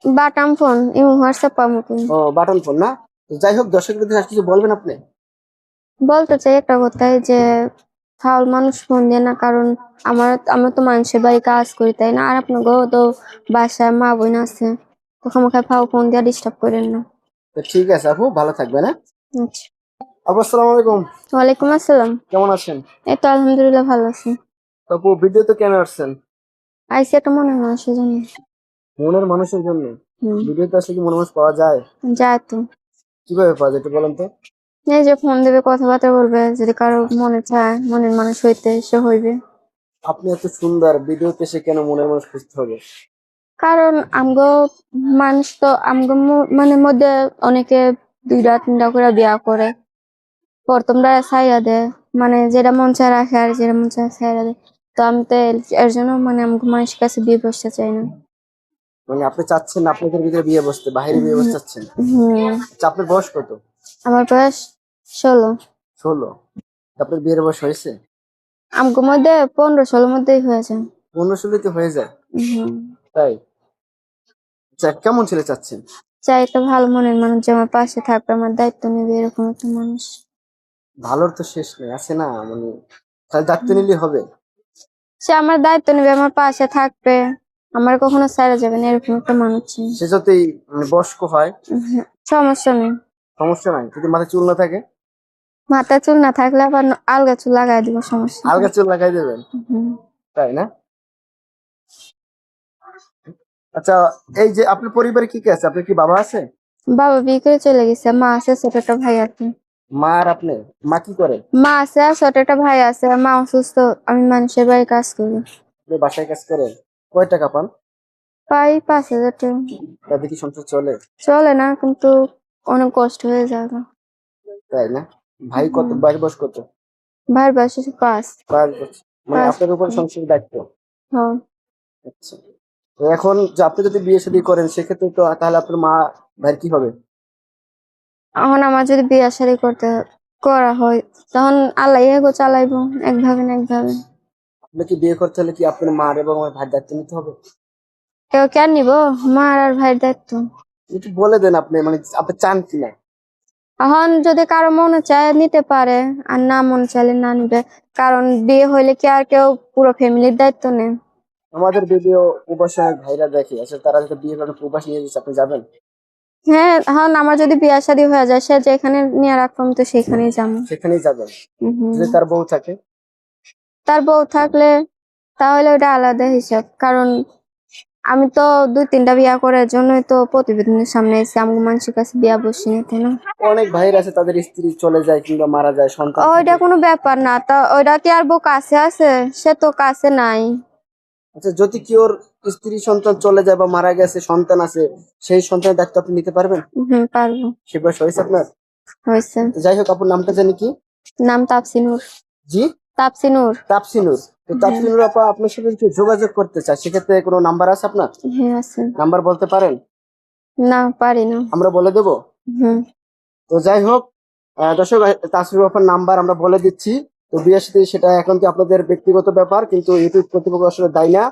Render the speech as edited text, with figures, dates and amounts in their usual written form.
বাটাম ফোন এবং হোয়াটসঅ্যাপ পাবো। ও বাটন ফোন না? তো যাই হোক, দর্শকদের আর কিছু বলবেন আপনি? বলতে চাই একটা কথাই যে ফাউল মানুষ ফোন দিয়ে না, কারণ আমরা তো মানুষের বাড়ি কাজ করি, তাই না? আর আপনাকেও তো বাসায় মা বোন আছে, তো খামাখা ফাউ ফোন দিয়ে ডিস্টার্ব করেন না। তো ঠিক আছে আপু, ভালো থাকবেন, হ্যাঁ? আচ্ছা। আপু আসসালামু আলাইকুম, ওয়ালাইকুম আসসালাম। কেমন আছেন? এই তো আলহামদুলিল্লাহ ভালো আছি। তো আপু ভিডিও তো কেন আসছেন? আইসি একটা মনে হয় সেজন্য। মনের মানুষের জন্য? হুম। ভিডিওতে আসলে কি মনের মানুষ পাওয়া যায়? যায় তো। কিভাবে পাওয়া যায় একটু বলেন তো? এই যে ফোন দেবে, কথাবার্তা বলবে, যদি কারো মনে চায় মনের মানুষ হইতে সে হইবে। আপনি এত সুন্দর, ভিডিওতে এসে কেন মনের মানুষ খুঁজতে হবে? কারণ আমগো মানুষ তো মানে মধ্যে অনেকে 2টা 3টা করে বিয়া করে, প্রথমটা ছাইয়া দেয়, মানে যেটা মন চায় রাখে আর যেটা মন চায় ছাইয়া দেয়। তো আমি তো এর জন্য মানে আমাকে মানুষের কাছে বিয়ে বসতে চাই না। মানে আপনি চাচ্ছেন আপনাদের ভিতরে বিয়ে বসতে, বাইরে বিয়ে বসতে চাচ্ছেন? হুম। আচ্ছা, আপনার বয়স কত? আমার বয়স 16। 16? আপনার বিয়ের বয়স হয়েছে? আমগো মধ্যে 15-16 মধ্যেই হয়েছে। 15-16 হয়ে যায়? হুম। তাই? আচ্ছা, কেমন ছেলে চাচ্ছেন? চাই একটা ভালো মনের মানুষ, যে আমার পাশে থাকবে, আমার দায়িত্ব নেবে, এরকম একটা মানুষ। ভালোর তো শেষ নেই, আছে না? মানে খালি দায়িত্ব নিলেই হবে? সে আমার দায়িত্ব নেবে, আমার পাশে থাকবে, আমার কখনো ছাড়া যাবে না, এরকম একটা মানুষ চাই। সে যতই মানে বয়স্ক হয়? সমস্যা নেই। সমস্যা নাই, যদি মাথায় চুল না থাকে? মাথায় চুল না থাকলে আবার আলগা চুল লাগাই দিব, সমস্যা নেই। আলগা চুল লাগাই দেবেন? হুম। তাই না? আচ্ছা, এই যে আপনার পরিবারে কি কি আছে? আপনার কি বাবা আছে? বাবা বিয়ে করে চলে গেছে, মা আছে, ছোট একটা ভাই আছে। মা আর আপনি? মা কি করে? মা আছে আর ছোট একটা ভাই আছে, মা অসুস্থ, আমি মানুষের বাড়ি কাজ করি। আপনি বাসায় কাজ করেন? কয় টাকা পান? পাই 5,000 টাকা। তাতে কি সংসার চলে? চলে না, কিন্তু অনেক কষ্ট হয়ে যাবে। তাই না? ভাই কত, ভাইয়ের বয়স কত? ভাইয়ের বয়স 5। 5 বছর? মানে 5। আপনার উপর সংসারের দায়িত্ব? হ্যাঁ। আচ্ছা, তো এখন যে আপনি যদি বিয়ে শাদী করেন সেক্ষেত্রে তো তাহলে আপনার মা ভাইয়ের কি হবে? এখন আমার যদি বিয়ে শাদী করা হয়, তখন আল্লাহ এগো চালাইবো একভাবে না একভাবে। আপনাকে বিয়ে করতে হলে কি আপনার মা এবং আমার ভাইয়ের দায়িত্ব নিতে হবে? কেউ কেন নিব? মা আর ভাইয়ের দায়িত্ব। একটু বলে দেন আপনি, মানে আপনি চান কিনা? এখন যদি কারো মনে চায় নিতে পারে, আর না মনে চাইলে না নিবে। কারণ বিয়ে হইলে কি আর কেউ পুরো ফ্যামিলির দায়িত্ব নেয়? আমাদের ভিডিও প্রবাসী অনেক ভাইরা দেখে, আসলে তারা যদি বিয়ে করে প্রবাস নিয়ে যাচ্ছে, আপনি যাবেন? হ্যাঁ, এখন আমার যদি বিয়ে শাদী হয়ে যায়, সে যেখানে নিয়ে রাখবো আমি তো সেখানেই যাবো। সেখানেই যাবেন? হুম। যদি তার বউ থাকে? তার বউ থাকলে তাহলে ওটা আলাদা হিসাব, কারণ আমি তো 2-3টা বিয়া করার জন্যই তো প্রতিবেদনের সামনে এসে আমার মানুষের কাছে বিয়া বসি না, তাই না? অনেক ভাইরা আছে তাদের স্ত্রী চলে যায় কিংবা মারা যায়, সন্তান ওইটা থাকে। কোনো ব্যাপার না, তা ওইটা কি আর বউ কাছে আছে? সে তো কাছে নাই। আচ্ছা, যদি কি ওর স্ত্রী সন্তান চলে যায় বা মারা গেছে, সন্তান আছে, সেই সন্তানের দায়িত্ব আপনি নিতে পারবেন? হুম, পারবো। সে বয়স হয়েছে আপনার? হয়েছে। তো যাই হোক, আপনার নামটা জানি কি? নাম তাপসিনুর। জি? তাপসিনুর। তাপসিনুর? তো তাপসিনুর আপা আপনার সাথে যদি যোগাযোগ করতে চায় সেক্ষেত্রে কোনো নাম্বার আছে আপনার? হ্যাঁ, আছে। নাম্বার বলতে পারেন? না, পারি না। আমরা বলে দেবো? হুম। তো যাই হোক, দর্শক, তাসরিফ আপার নাম্বার আমরা বলে দিচ্ছি। তো বিয়ের সাথে সেটা এখন কি আপনাদের ব্যক্তিগত ব্যাপার, কিন্তু ইউটিউব কর্তৃপক্ষ আসলে দায়ী না।